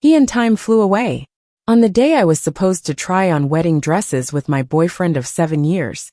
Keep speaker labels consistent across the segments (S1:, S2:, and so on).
S1: He and time flew away. On the day I was supposed to try on wedding dresses with my boyfriend of 7 years,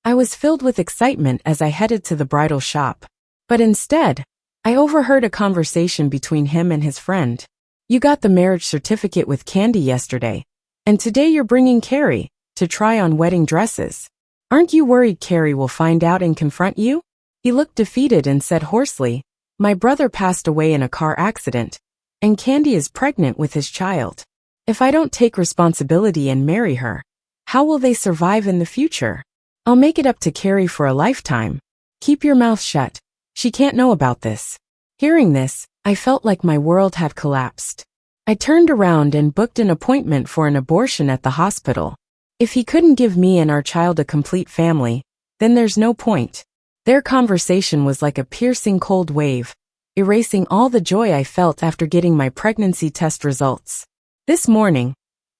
S1: I was filled with excitement as I headed to the bridal shop. But instead, I overheard a conversation between him and his friend. "You got the marriage certificate with Candy yesterday, and today you're bringing Carrie to try on wedding dresses. Aren't you worried Carrie will find out and confront you?" He looked defeated and said hoarsely, "My brother passed away in a car accident, and Candy is pregnant with his child. If I don't take responsibility and marry her, how will they survive in the future? I'll make it up to Carrie for a lifetime. Keep your mouth shut. She can't know about this." Hearing this, I felt like my world had collapsed. I turned around and booked an appointment for an abortion at the hospital. If he couldn't give me and our child a complete family, then there's no point. Their conversation was like a piercing cold wave, erasing all the joy I felt after getting my pregnancy test results. This morning,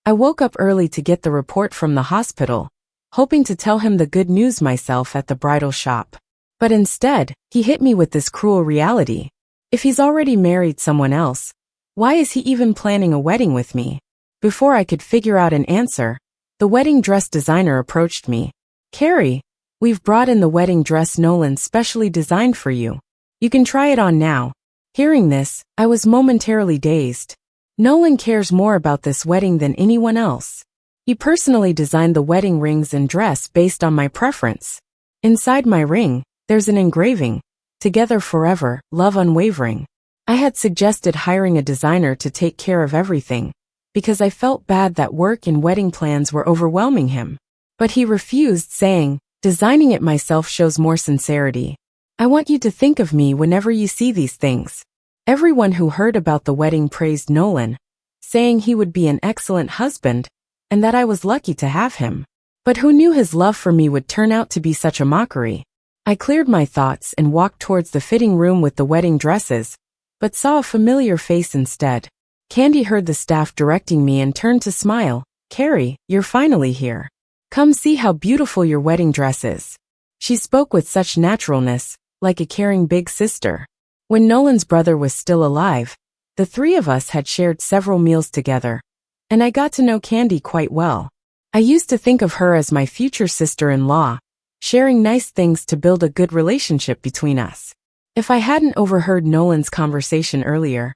S1: I woke up early to get the report from the hospital, hoping to tell him the good news myself at the bridal shop. But instead, he hit me with this cruel reality. If he's already married someone else, why is he even planning a wedding with me? Before I could figure out an answer, the wedding dress designer approached me. "Carrie, we've brought in the wedding dress Nolan specially designed for you. You can try it on now." Hearing this, I was momentarily dazed. Nolan cares more about this wedding than anyone else. He personally designed the wedding rings and dress based on my preference. Inside my ring, there's an engraving, "Together forever, love unwavering." I had suggested hiring a designer to take care of everything, because I felt bad that work and wedding plans were overwhelming him. But he refused, saying, "Designing it myself shows more sincerity. I want you to think of me whenever you see these things." Everyone who heard about the wedding praised Nolan, saying he would be an excellent husband, and that I was lucky to have him. But who knew his love for me would turn out to be such a mockery? I cleared my thoughts and walked towards the fitting room with the wedding dresses, but saw a familiar face instead. Candy heard the staff directing me and turned to smile. "Carrie, you're finally here. Come see how beautiful your wedding dress is." She spoke with such naturalness, like a caring big sister. When Nolan's brother was still alive, the three of us had shared several meals together, and I got to know Candy quite well. I used to think of her as my future sister-in-law, sharing nice things to build a good relationship between us. If I hadn't overheard Nolan's conversation earlier,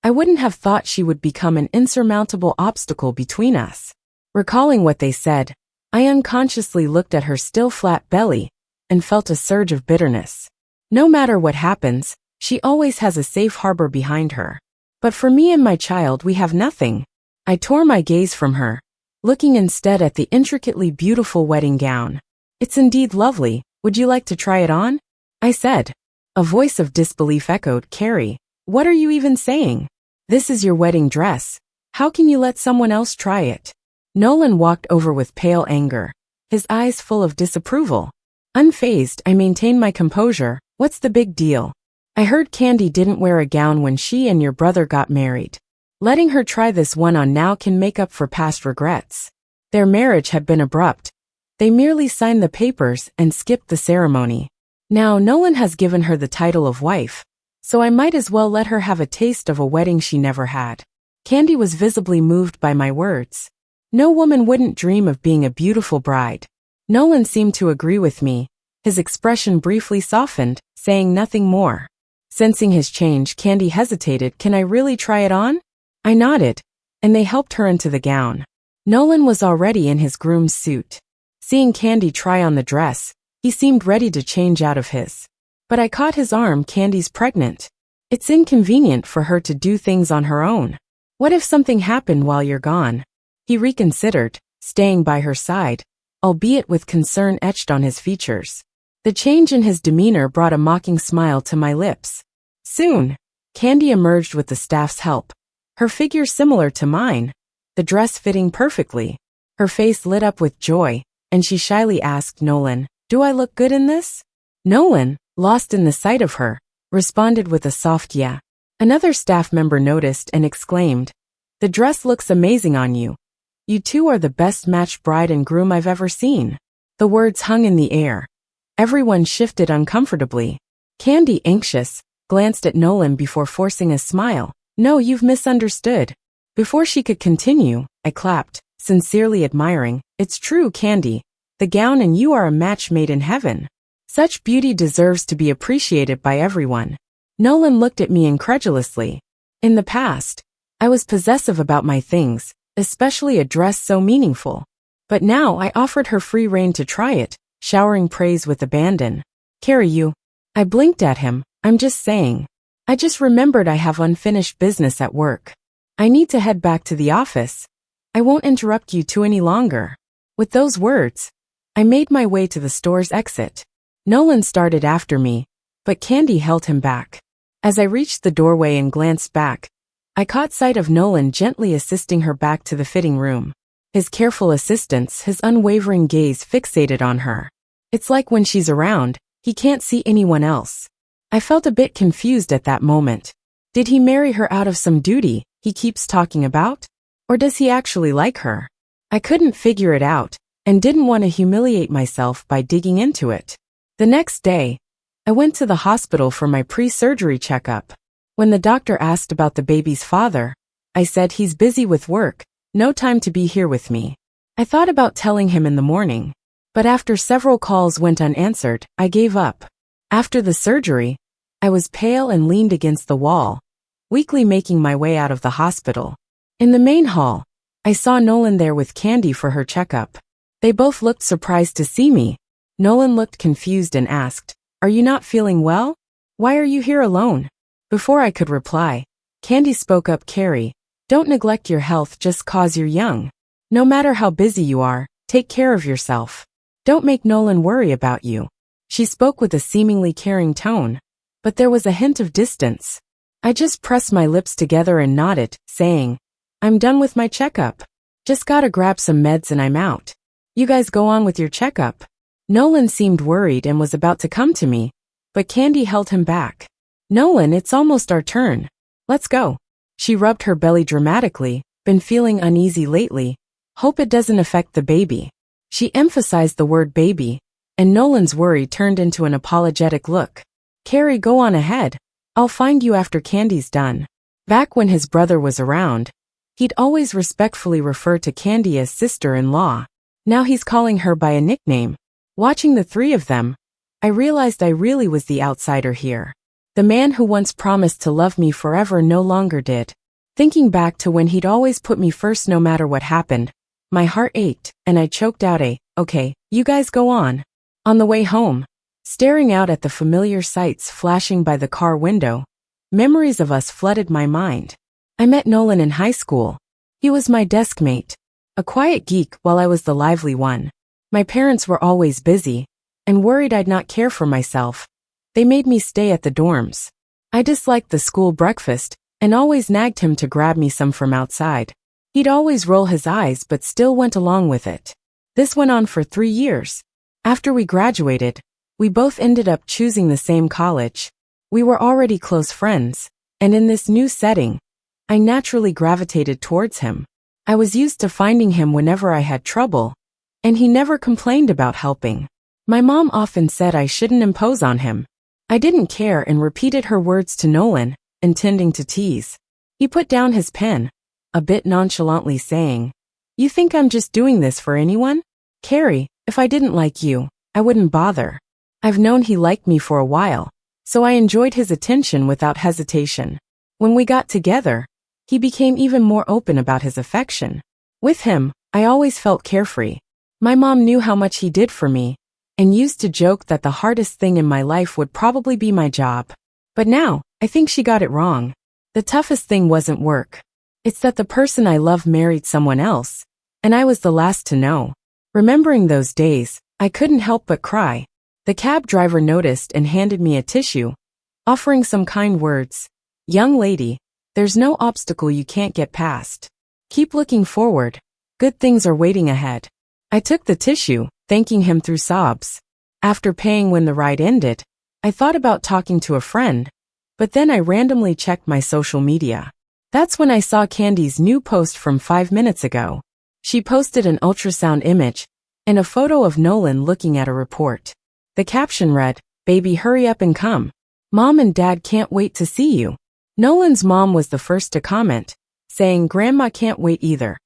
S1: I wouldn't have thought she would become an insurmountable obstacle between us. Recalling what they said, I unconsciously looked at her still flat belly and felt a surge of bitterness. No matter what happens, she always has a safe harbor behind her. But for me and my child, we have nothing. I tore my gaze from her, looking instead at the intricately beautiful wedding gown. "It's indeed lovely. Would you like to try it on?" I said. A voice of disbelief echoed, "Carrie, what are you even saying? This is your wedding dress. How can you let someone else try it?" Nolan walked over with pale anger, his eyes full of disapproval. Unfazed, I maintained my composure. "What's the big deal? I heard Candy didn't wear a gown when she and your brother got married. Letting her try this one on now can make up for past regrets. Their marriage had been abrupt. They merely signed the papers and skipped the ceremony. Now Nolan has given her the title of wife, so I might as well let her have a taste of a wedding she never had." Candy was visibly moved by my words. No woman wouldn't dream of being a beautiful bride. Nolan seemed to agree with me. His expression briefly softened, saying nothing more. Sensing his change, Candy hesitated. "Can I really try it on?" I nodded, and they helped her into the gown. Nolan was already in his groom's suit. Seeing Candy try on the dress, he seemed ready to change out of his. But I caught his arm. "Candy's pregnant. It's inconvenient for her to do things on her own. What if something happened while you're gone?" He reconsidered, staying by her side, albeit with concern etched on his features. The change in his demeanor brought a mocking smile to my lips. Soon, Candy emerged with the staff's help, her figure similar to mine, the dress fitting perfectly. Her face lit up with joy, and she shyly asked Nolan, "Do I look good in this?" Nolan, lost in the sight of her, responded with a soft yeah. Another staff member noticed and exclaimed, "The dress looks amazing on you. You two are the best matched bride and groom I've ever seen." The words hung in the air. Everyone shifted uncomfortably. Candy, anxious, glanced at Nolan before forcing a smile. "No, you've misunderstood. Before she could continue, I clapped, sincerely admiring, "It's true, Candy. The gown and you are a match made in heaven. Such beauty deserves to be appreciated by everyone." Nolan looked at me incredulously. In the past, I was possessive about my things, especially a dress so meaningful. But now I offered her free rein to try it, showering praise with abandon. "Carrie, you..." I blinked at him. "I'm just saying. I just remembered I have unfinished business at work. I need to head back to the office. I won't interrupt you two any longer." With those words, I made my way to the store's exit. Nolan started after me, but Candy held him back. As I reached the doorway and glanced back, I caught sight of Nolan gently assisting her back to the fitting room. His careful assistance, his unwavering gaze fixated on her. It's like when she's around, he can't see anyone else. I felt a bit confused at that moment. Did he marry her out of some duty he keeps talking about? Or does he actually like her? I couldn't figure it out, and didn't want to humiliate myself by digging into it. The next day, I went to the hospital for my pre-surgery checkup. When the doctor asked about the baby's father, I said he's busy with work, no time to be here with me. I thought about telling him in the morning, but after several calls went unanswered, I gave up. After the surgery, I was pale and leaned against the wall, weakly making my way out of the hospital. In the main hall, I saw Nolan there with Candy for her checkup. They both looked surprised to see me. Nolan looked confused and asked, "Are you not feeling well? Why are you here alone?" Before I could reply, Candy spoke up. "Carrie, don't neglect your health just 'cause you're young. No matter how busy you are, take care of yourself. Don't make Nolan worry about you." She spoke with a seemingly caring tone, but there was a hint of distance. I just pressed my lips together and nodded, saying, "I'm done with my checkup. Just gotta grab some meds and I'm out. You guys go on with your checkup." Nolan seemed worried and was about to come to me, but Candy held him back. "Nolan, it's almost our turn. Let's go." She rubbed her belly dramatically. "Been feeling uneasy lately. Hope it doesn't affect the baby." She emphasized the word baby, and Nolan's worry turned into an apologetic look. "Carrie, go on ahead. I'll find you after Candy's done." Back when his brother was around, he'd always respectfully refer to Candy as sister-in-law. Now he's calling her by a nickname. Watching the three of them, I realized I really was the outsider here. The man who once promised to love me forever no longer did. Thinking back to when he'd always put me first no matter what happened, my heart ached, and I choked out a, "Okay, you guys go on." On the way home, staring out at the familiar sights flashing by the car window, memories of us flooded my mind. I met Nolan in high school. He was my desk mate, a quiet geek while I was the lively one. My parents were always busy, and worried I'd not care for myself. They made me stay at the dorms. I disliked the school breakfast, and always nagged him to grab me some from outside. He'd always roll his eyes but still went along with it. This went on for 3 years. After we graduated, we both ended up choosing the same college. We were already close friends, and in this new setting, I naturally gravitated towards him. I was used to finding him whenever I had trouble, and he never complained about helping. My mom often said I shouldn't impose on him. I didn't care and repeated her words to Nolan, intending to tease. He put down his pen, a bit nonchalantly saying, "You think I'm just doing this for anyone? Carrie, if I didn't like you, I wouldn't bother." I've known he liked me for a while, so I enjoyed his attention without hesitation. When we got together, he became even more open about his affection. With him, I always felt carefree. My mom knew how much he did for me, and used to joke that the hardest thing in my life would probably be my job. But now, I think she got it wrong. The toughest thing wasn't work. It's that the person I love married someone else, and I was the last to know. Remembering those days, I couldn't help but cry. The cab driver noticed and handed me a tissue, offering some kind words. "Young lady, there's no obstacle you can't get past. Keep looking forward. Good things are waiting ahead." I took the tissue, thanking him through sobs. After paying when the ride ended, I thought about talking to a friend, but then I randomly checked my social media. That's when I saw Candy's new post from 5 minutes ago. She posted an ultrasound image and a photo of Nolan looking at a report. The caption read, "Baby, hurry up and come. Mom and Dad can't wait to see you." Nolan's mom was the first to comment, saying Grandma can't wait either.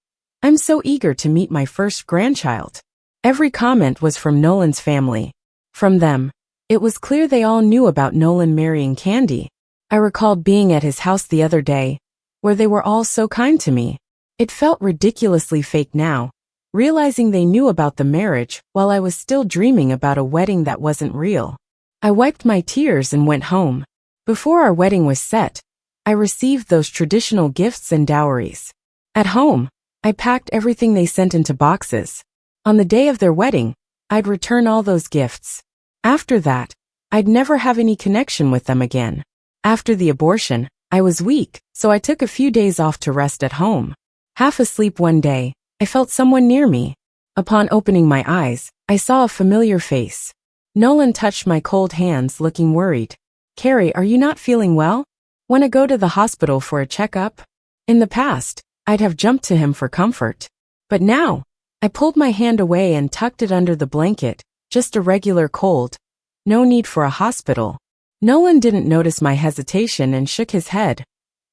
S1: I'm so eager to meet my first grandchild. Every comment was from Nolan's family. From them, it was clear they all knew about Nolan marrying Candy. I recalled being at his house the other day, where they were all so kind to me. It felt ridiculously fake now, realizing they knew about the marriage while I was still dreaming about a wedding that wasn't real. I wiped my tears and went home. Before our wedding was set, I received those traditional gifts and dowries. At home, I packed everything they sent into boxes. On the day of their wedding, I'd return all those gifts. After that, I'd never have any connection with them again. After the abortion, I was weak, so I took a few days off to rest at home. Half asleep one day, I felt someone near me. Upon opening my eyes, I saw a familiar face. Nolan touched my cold hands, looking worried. Carrie, are you not feeling well? Wanna go to the hospital for a checkup? In the past, I'd have jumped to him for comfort. But now, I pulled my hand away and tucked it under the blanket, just a regular cold. No need for a hospital. Nolan didn't notice my hesitation and shook his head.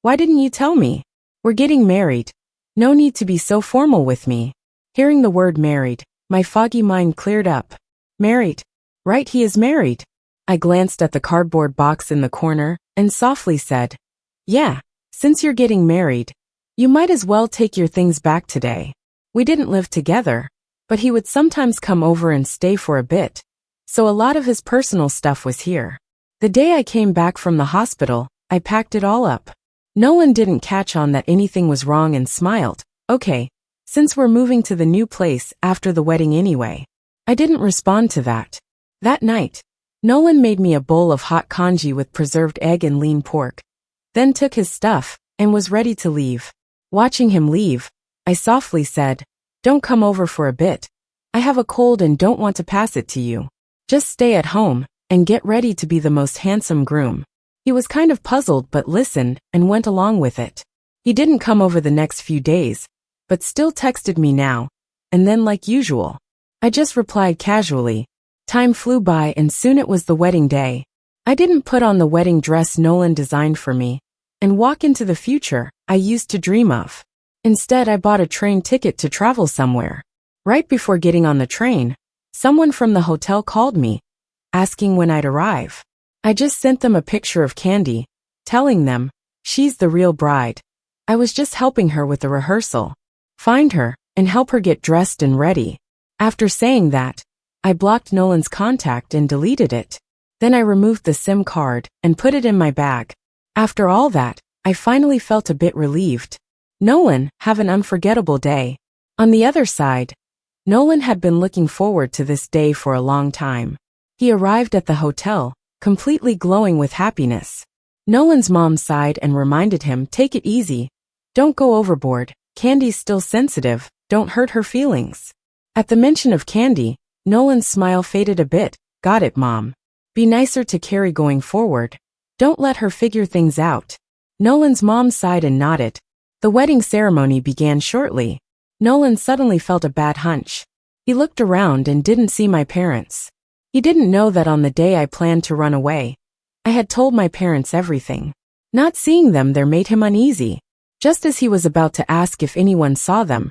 S1: Why didn't you tell me? We're getting married. No need to be so formal with me. Hearing the word married, my foggy mind cleared up. Married? Right, he is married. I glanced at the cardboard box in the corner and softly said, yeah, since you're getting married, you might as well take your things back today. We didn't live together, but he would sometimes come over and stay for a bit, so a lot of his personal stuff was here. The day I came back from the hospital, I packed it all up. Nolan didn't catch on that anything was wrong and smiled. Okay, since we're moving to the new place after the wedding anyway. I didn't respond to that. That night, Nolan made me a bowl of hot congee with preserved egg and lean pork, then took his stuff and was ready to leave. Watching him leave, I softly said, don't come over for a bit. I have a cold and don't want to pass it to you. Just stay at home and get ready to be the most handsome groom. He was kind of puzzled but listened and went along with it. He didn't come over the next few days, but still texted me now and then like usual. I just replied casually. Time flew by and soon it was the wedding day. I didn't put on the wedding dress Nolan designed for me and walk into the future I used to dream of. Instead, I bought a train ticket to travel somewhere. Right before getting on the train, someone from the hotel called me, asking when I'd arrive. I just sent them a picture of Candy, telling them, she's the real bride. I was just helping her with the rehearsal. Find her and help her get dressed and ready. After saying that, I blocked Nolan's contact and deleted it. Then I removed the SIM card and put it in my bag. After all that, I finally felt a bit relieved. Nolan, have an unforgettable day. On the other side, Nolan had been looking forward to this day for a long time. He arrived at the hotel, completely glowing with happiness. Nolan's mom sighed and reminded him, take it easy. Don't go overboard. Candy's still sensitive. Don't hurt her feelings. At the mention of Candy, Nolan's smile faded a bit. Got it, Mom. Be nicer to Carrie going forward. Don't let her figure things out. Nolan's mom sighed and nodded. The wedding ceremony began shortly. Nolan suddenly felt a bad hunch. He looked around and didn't see my parents. He didn't know that on the day I planned to run away, I had told my parents everything. Not seeing them there made him uneasy. Just as he was about to ask if anyone saw them,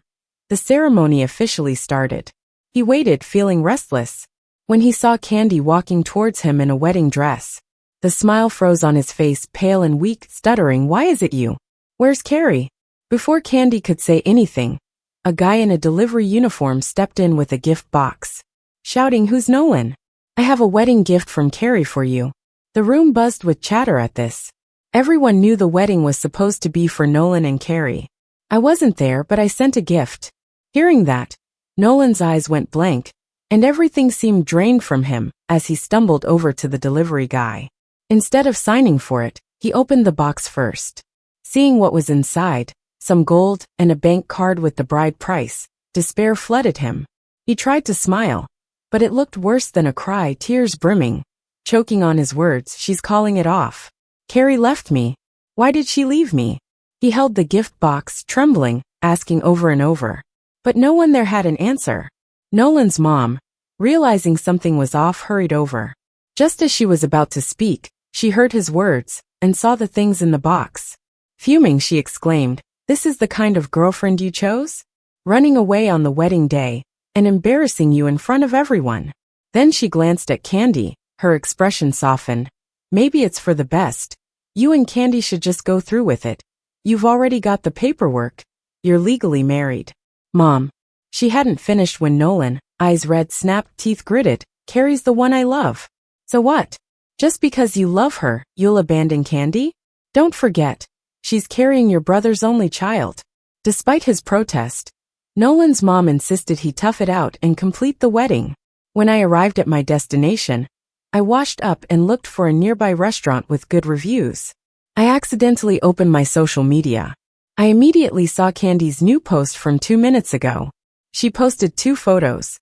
S1: the ceremony officially started. He waited, feeling restless, when he saw Candy walking towards him in a wedding dress. The smile froze on his face, pale and weak, stuttering, why is it you? Where's Carrie? Before Candy could say anything, a guy in a delivery uniform stepped in with a gift box, shouting, who's Nolan? I have a wedding gift from Carrie for you. The room buzzed with chatter at this. Everyone knew the wedding was supposed to be for Nolan and Carrie. I wasn't there, but I sent a gift. Hearing that, Nolan's eyes went blank, and everything seemed drained from him as he stumbled over to the delivery guy. Instead of signing for it, he opened the box first. Seeing what was inside, some gold and a bank card with the bride price, despair flooded him. He tried to smile, but it looked worse than a cry, tears brimming. Choking on his words, she's calling it off. Carrie left me. Why did she leave me? He held the gift box, trembling, asking over and over. But no one there had an answer. Nolan's mom, realizing something was off, hurried over. Just as she was about to speak, she heard his words and saw the things in the box. Fuming, she exclaimed, This is the kind of girlfriend you chose? Running away on the wedding day and embarrassing you in front of everyone. Then she glanced at Candy, her expression softened. Maybe it's for the best. You and Candy should just go through with it. You've already got the paperwork. You're legally married. Mom. She hadn't finished when Nolan, eyes red, snapped, teeth gritted. Carrie's the one I love. So what? Just because you love her, you'll abandon Candy? Don't forget, she's carrying your brother's only child. Despite his protest, Nolan's mom insisted he tough it out and complete the wedding. When I arrived at my destination, I washed up and looked for a nearby restaurant with good reviews. I accidentally opened my social media. I immediately saw Candy's new post from 2 minutes ago. She posted 2 photos,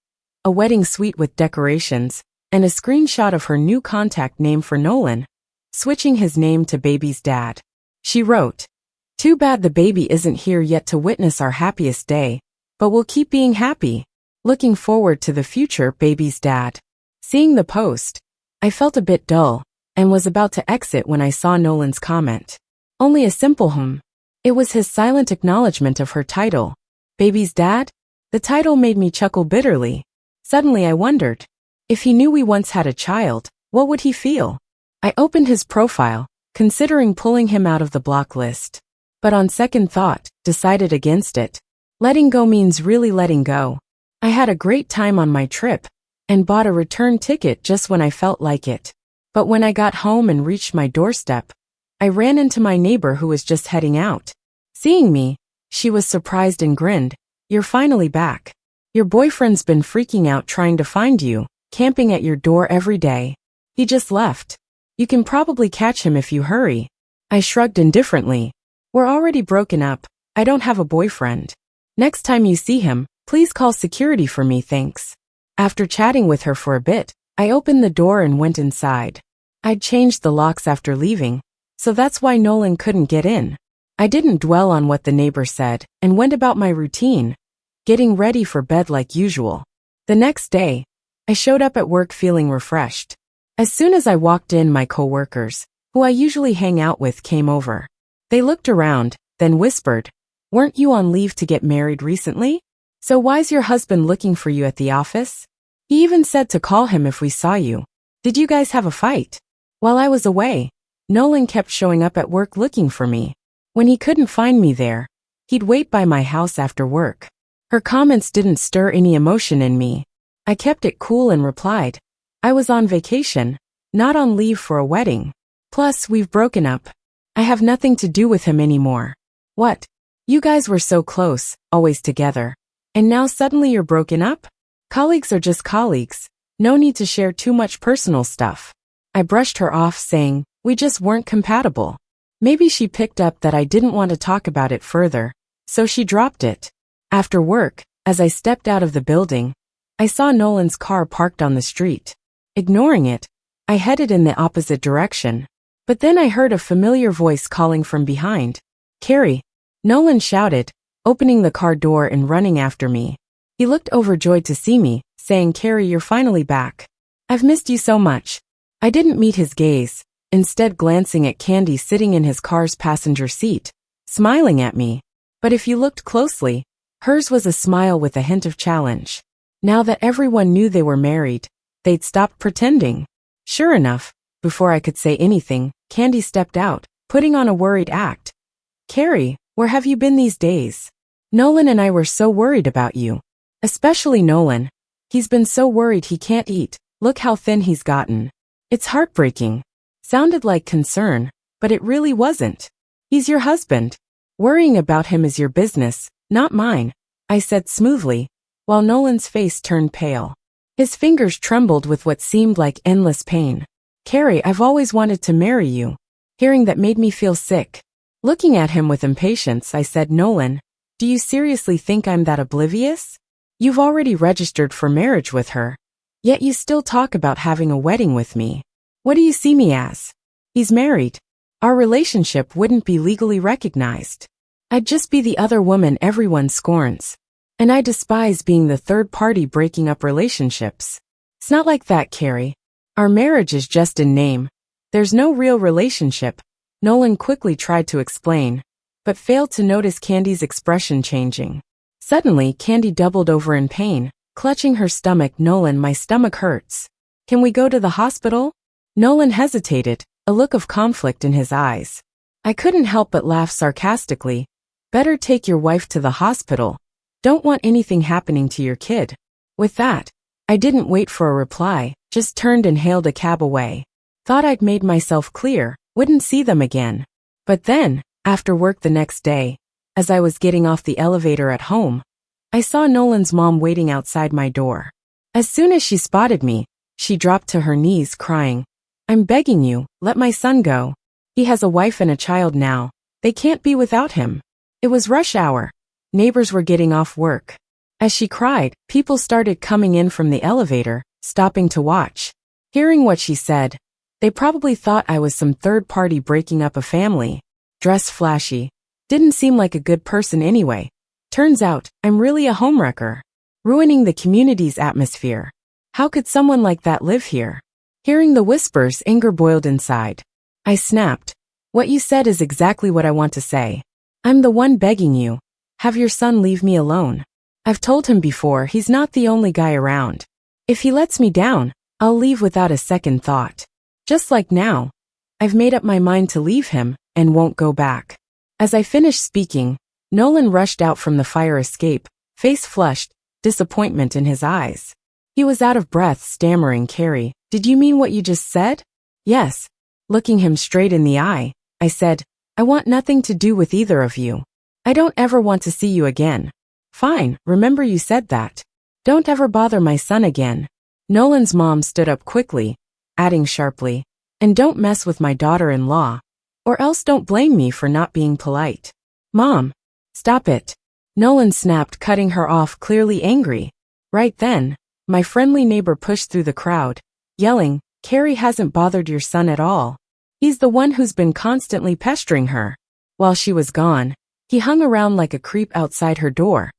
S1: a wedding suite with decorations, and a screenshot of her new contact name for Nolan, switching his name to baby's dad. She wrote, "Too bad the baby isn't here yet to witness our happiest day, but we'll keep being happy. Looking forward to the future, baby's dad." Seeing the post, I felt a bit dull and was about to exit when I saw Nolan's comment. Only a simple It was his silent acknowledgement of her title. Baby's dad? The title made me chuckle bitterly. Suddenly I wondered, if he knew we once had a child, what would he feel? I opened his profile, considering pulling him out of the block list. But on second thought, decided against it. Letting go means really letting go. I had a great time on my trip, and bought a return ticket just when I felt like it. But when I got home and reached my doorstep, I ran into my neighbor who was just heading out. Seeing me, she was surprised and grinned. "You're finally back. Your boyfriend's been freaking out trying to find you, camping at your door every day. He just left. You can probably catch him if you hurry." I shrugged indifferently. "We're already broken up. I don't have a boyfriend. Next time you see him, please call security for me, thanks." After chatting with her for a bit, I opened the door and went inside. I'd changed the locks after leaving, so that's why Nolan couldn't get in. I didn't dwell on what the neighbor said and went about my routine, getting ready for bed like usual. The next day, I showed up at work feeling refreshed. As soon as I walked in, my coworkers, who I usually hang out with, came over. They looked around, then whispered, "Weren't you on leave to get married recently? So why's your husband looking for you at the office? He even said to call him if we saw you. Did you guys have a fight?" While I was away, Nolan kept showing up at work looking for me. When he couldn't find me there, he'd wait by my house after work. Her comments didn't stir any emotion in me. I kept it cool and replied, "I was on vacation, not on leave for a wedding. Plus, we've broken up. I have nothing to do with him anymore." "What? You guys were so close, always together. And now suddenly you're broken up? Colleagues are just colleagues. No need to share too much personal stuff." I brushed her off, saying, "We just weren't compatible." Maybe she picked up that I didn't want to talk about it further, so she dropped it. After work, as I stepped out of the building, I saw Nolan's car parked on the street. Ignoring it, I headed in the opposite direction. But then I heard a familiar voice calling from behind. "Carrie!" Nolan shouted, opening the car door and running after me. He looked overjoyed to see me, saying, "Carrie, you're finally back. I've missed you so much." I didn't meet his gaze, instead glancing at Candy sitting in his car's passenger seat, smiling at me. But if you looked closely, hers was a smile with a hint of challenge. Now that everyone knew they were married, they'd stopped pretending. Sure enough, before I could say anything, Candy stepped out, putting on a worried act. "Carrie, where have you been these days? Nolan and I were so worried about you. Especially Nolan. He's been so worried he can't eat. Look how thin he's gotten. It's heartbreaking." Sounded like concern, but it really wasn't. "He's your husband. Worrying about him is your business, not mine," I said smoothly, while Nolan's face turned pale. His fingers trembled with what seemed like endless pain. "Carrie, I've always wanted to marry you." Hearing that made me feel sick. Looking at him with impatience, I said, "Nolan, do you seriously think I'm that oblivious? You've already registered for marriage with her, yet you still talk about having a wedding with me. What do you see me as? He's married. Our relationship wouldn't be legally recognized. I'd just be the other woman everyone scorns. And I despise being the third party breaking up relationships. It's not like that, Carrie. Our marriage is just in name. There's no real relationship," Nolan quickly tried to explain. but failed to notice Candy's expression changing. Suddenly, Candy doubled over in pain, clutching her stomach. "Nolan, my stomach hurts. Can we go to the hospital?" Nolan hesitated, a look of conflict in his eyes. I couldn't help but laugh sarcastically. "Better take your wife to the hospital. Don't want anything happening to your kid." With that, I didn't wait for a reply, just turned and hailed a cab away. Thought I'd made myself clear, wouldn't see them again. But then, after work the next day, as I was getting off the elevator at home, I saw Nolan's mom waiting outside my door. As soon as she spotted me, she dropped to her knees crying, "I'm begging you, let my son go. He has a wife and a child now. They can't be without him." It was rush hour. Neighbors were getting off work. As she cried, people started coming in from the elevator, stopping to watch. Hearing what she said, they probably thought I was some third party breaking up a family. Dressed flashy. Didn't seem like a good person anyway. Turns out, I'm really a homewrecker. Ruining the community's atmosphere. How could someone like that live here? Hearing the whispers, anger boiled inside. I snapped. "What you said is exactly what I want to say. I'm the one begging you. Have your son leave me alone. I've told him before he's not the only guy around. If he lets me down, I'll leave without a second thought. Just like now. I've made up my mind to leave him and won't go back." As I finished speaking, Nolan rushed out from the fire escape, face flushed, disappointment in his eyes. He was out of breath, stammering, "Carrie, did you mean what you just said?" "Yes." Looking him straight in the eye, I said, "I want nothing to do with either of you. I don't ever want to see you again." "Fine, remember you said that. Don't ever bother my son again." Nolan's mom stood up quickly, adding sharply, "And don't mess with my daughter-in-law, or else don't blame me for not being polite." "Mom, stop it." Nolan snapped, cutting her off, clearly angry. Right then, my friendly neighbor pushed through the crowd, yelling, "Carrie hasn't bothered your son at all. He's the one who's been constantly pestering her." While she was gone, he hung around like a creep outside her door,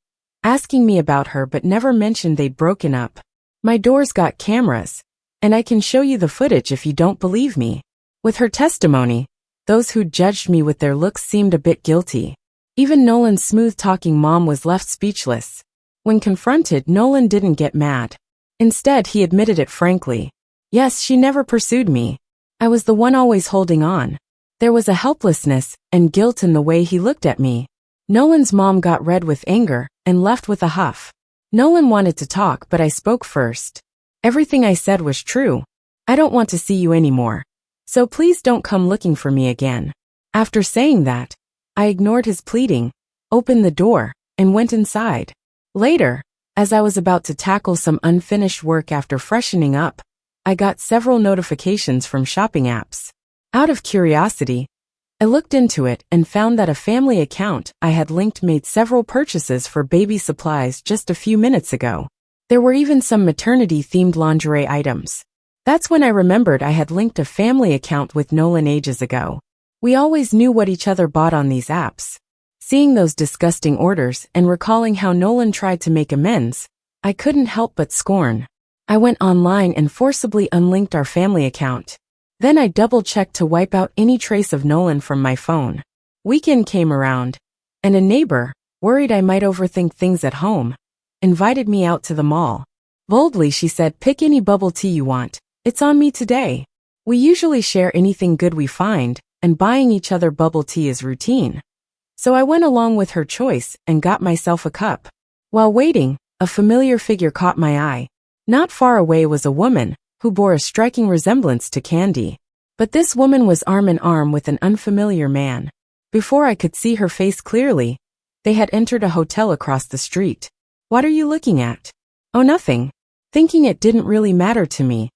S1: asking me about her but never mentioned they'd broken up. My door's got cameras, and I can show you the footage if you don't believe me. With her testimony, those who judged me with their looks seemed a bit guilty. Even Nolan's smooth-talking mom was left speechless. When confronted, Nolan didn't get mad. Instead, he admitted it frankly. Yes, she never pursued me. I was the one always holding on. There was a helplessness and guilt in the way he looked at me. Nolan's mom got red with anger and left with a huff. Nolan wanted to talk, but I spoke first. Everything I said was true. I don't want to see you anymore. So please don't come looking for me again. After saying that, I ignored his pleading, opened the door, and went inside. Later, as I was about to tackle some unfinished work after freshening up, I got several notifications from shopping apps. Out of curiosity, I looked into it and found that a family account I had linked made several purchases for baby supplies just a few minutes ago. There were even some maternity-themed lingerie items. That's when I remembered I had linked a family account with Nolan ages ago. We always knew what each other bought on these apps. Seeing those disgusting orders and recalling how Nolan tried to make amends, I couldn't help but scorn. I went online and forcibly unlinked our family account. Then I double-checked to wipe out any trace of Nolan from my phone. Weekend came around, and a neighbor, worried I might overthink things at home, invited me out to the mall. Boldly she said, "Pick any bubble tea you want. It's on me today." We usually share anything good we find, and buying each other bubble tea is routine. So I went along with her choice and got myself a cup. While waiting, a familiar figure caught my eye. Not far away was a woman who bore a striking resemblance to Candy. But this woman was arm in arm with an unfamiliar man. Before I could see her face clearly, they had entered a hotel across the street. "What are you looking at?" "Oh, nothing." Thinking it didn't really matter to me,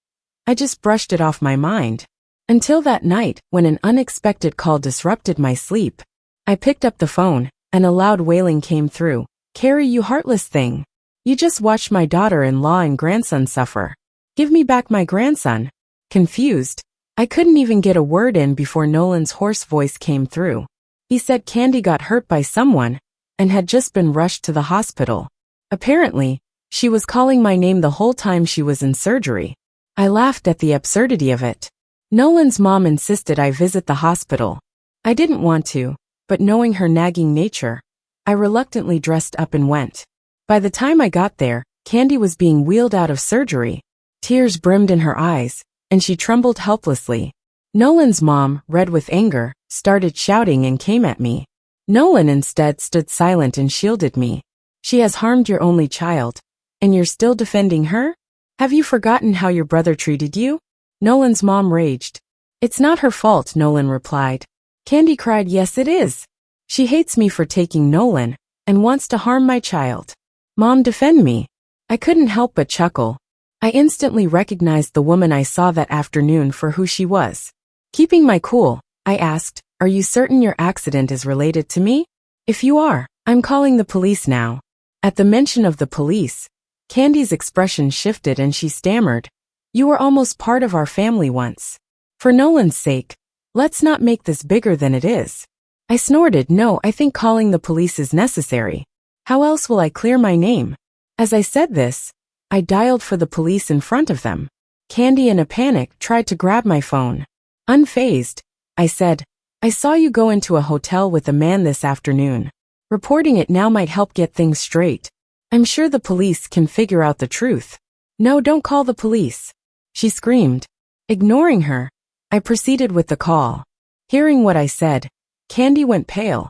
S1: I just brushed it off my mind. Until that night, when an unexpected call disrupted my sleep. I picked up the phone, and a loud wailing came through. "Carrie, you heartless thing. You just watched my daughter-in-law and grandson suffer. Give me back my grandson." Confused, I couldn't even get a word in before Nolan's hoarse voice came through. He said Candy got hurt by someone and had just been rushed to the hospital. Apparently, she was calling my name the whole time she was in surgery. I laughed at the absurdity of it. Nolan's mom insisted I visit the hospital. I didn't want to, but knowing her nagging nature, I reluctantly dressed up and went. By the time I got there, Candy was being wheeled out of surgery. Tears brimmed in her eyes, and she trembled helplessly. Nolan's mom, red with anger, started shouting and came at me. Nolan instead stood silent and shielded me. She has harmed your only child, and you're still defending her? Have you forgotten how your brother treated you? Nolan's mom raged. It's not her fault, Nolan replied. Candy cried, yes it is. She hates me for taking Nolan, and wants to harm my child. Mom, defend me. I couldn't help but chuckle. I instantly recognized the woman I saw that afternoon for who she was. Keeping my cool, I asked, are you certain your accident is related to me? If you are, I'm calling the police now. At the mention of the police, Candy's expression shifted and she stammered, you were almost part of our family once. For Nolan's sake, let's not make this bigger than it is. I snorted, no, I think calling the police is necessary. How else will I clear my name? As I said this, I dialed for the police in front of them. Candy, in a panic, tried to grab my phone. Unfazed, I said, I saw you go into a hotel with a man this afternoon. Reporting it now might help get things straight. I'm sure the police can figure out the truth. No, don't call the police, she screamed. Ignoring her, I proceeded with the call. Hearing what I said, Candy went pale,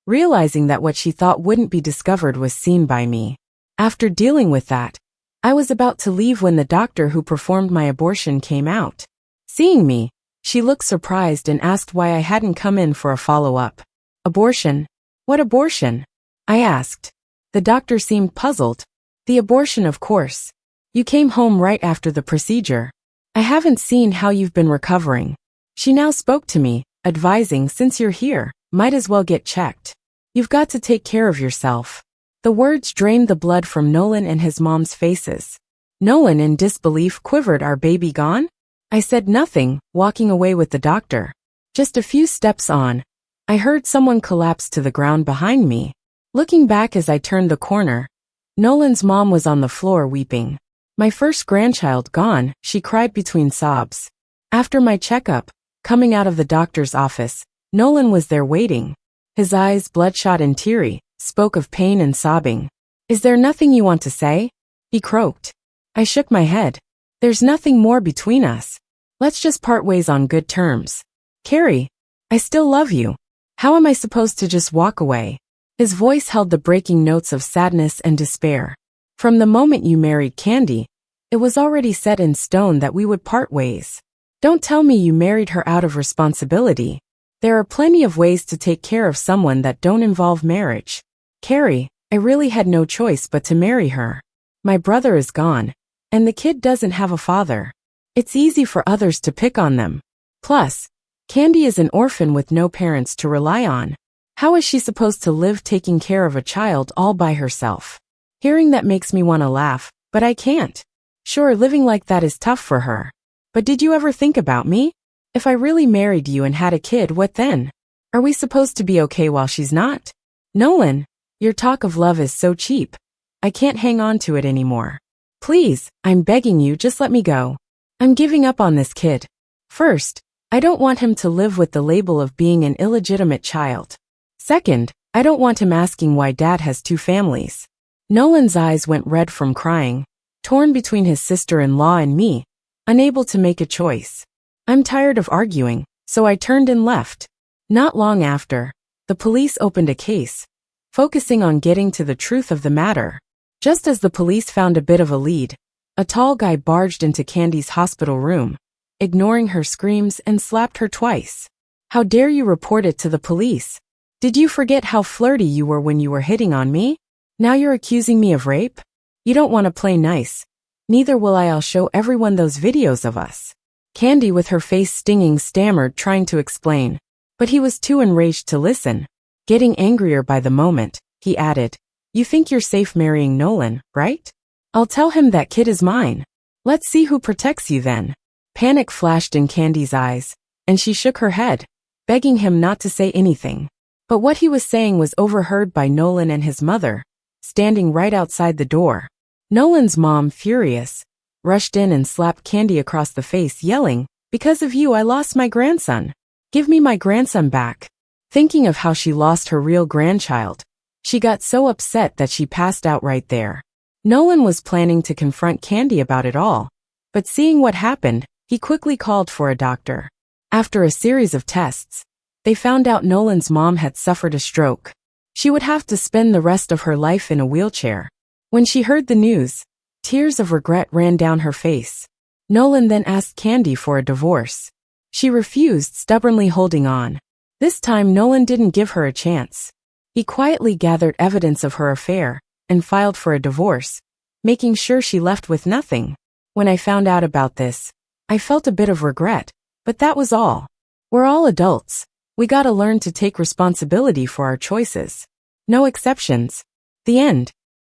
S1: realizing that what she thought wouldn't be discovered was seen by me. After dealing with that, I was about to leave when the doctor who performed my abortion came out. Seeing me, she looked surprised and asked why I hadn't come in for a follow-up. Abortion? What abortion? I asked. The doctor seemed puzzled. The abortion, of course. You came home right after the procedure. I haven't seen how you've been recovering. She now spoke to me, advising, since you're here, might as well get checked. You've got to take care of yourself. The words drained the blood from Nolan and his mom's faces. Nolan, in disbelief, quivered, our baby gone? I said nothing, walking away with the doctor. Just a few steps on, I heard someone collapse to the ground behind me. Looking back as I turned the corner, Nolan's mom was on the floor weeping. My first grandchild gone, she cried between sobs. After my checkup, coming out of the doctor's office, Nolan was there waiting. His eyes, bloodshot and teary, spoke of pain and sobbing. Is there nothing you want to say? He croaked. I shook my head. There's nothing more between us. Let's just part ways on good terms. Carrie, I still love you. How am I supposed to just walk away? His voice held the breaking notes of sadness and despair. From the moment you married Candy, it was already set in stone that we would part ways. Don't tell me you married her out of responsibility. There are plenty of ways to take care of someone that don't involve marriage. Carrie, I really had no choice but to marry her. My brother is gone, and the kid doesn't have a father. It's easy for others to pick on them. Plus, Candy is an orphan with no parents to rely on. How is she supposed to live taking care of a child all by herself? Hearing that makes me want to laugh, but I can't. Sure, living like that is tough for her. But did you ever think about me? If I really married you and had a kid, what then? Are we supposed to be okay while she's not? Nolan, your talk of love is so cheap. I can't hang on to it anymore. Please, I'm begging you, just let me go. I'm giving up on this kid. First, I don't want him to live with the label of being an illegitimate child. Second, I don't want him asking why Dad has two families. Nolan's eyes went red from crying, torn between his sister-in-law and me, unable to make a choice. I'm tired of arguing, so I turned and left. Not long after, the police opened a case, focusing on getting to the truth of the matter. Just as the police found a bit of a lead, a tall guy barged into Candy's hospital room, ignoring her screams, and slapped her twice. How dare you report it to the police? Did you forget how flirty you were when you were hitting on me? Now you're accusing me of rape? You don't want to play nice. Neither will I. I'll show everyone those videos of us. Candy, with her face stinging, stammered, trying to explain. But he was too enraged to listen. Getting angrier by the moment, he added, You think you're safe marrying Nolan, right? I'll tell him that kid is mine. Let's see who protects you then. Panic flashed in Candy's eyes, and she shook her head, begging him not to say anything. But what he was saying was overheard by Nolan and his mother, standing right outside the door. Nolan's mom, furious, rushed in and slapped Candy across the face, yelling, Because of you, I lost my grandson. Give me my grandson back. Thinking of how she lost her real grandchild, she got so upset that she passed out right there. Nolan was planning to confront Candy about it all, but seeing what happened, he quickly called for a doctor. After a series of tests, they found out Nolan's mom had suffered a stroke. She would have to spend the rest of her life in a wheelchair. When she heard the news, tears of regret ran down her face. Nolan then asked Candy for a divorce. She refused, stubbornly holding on. This time Nolan didn't give her a chance. He quietly gathered evidence of her affair and filed for a divorce, making sure she left with nothing. When I found out about this, I felt a bit of regret, but that was all. We're all adults. We gotta learn to take responsibility for our choices. No exceptions. The end.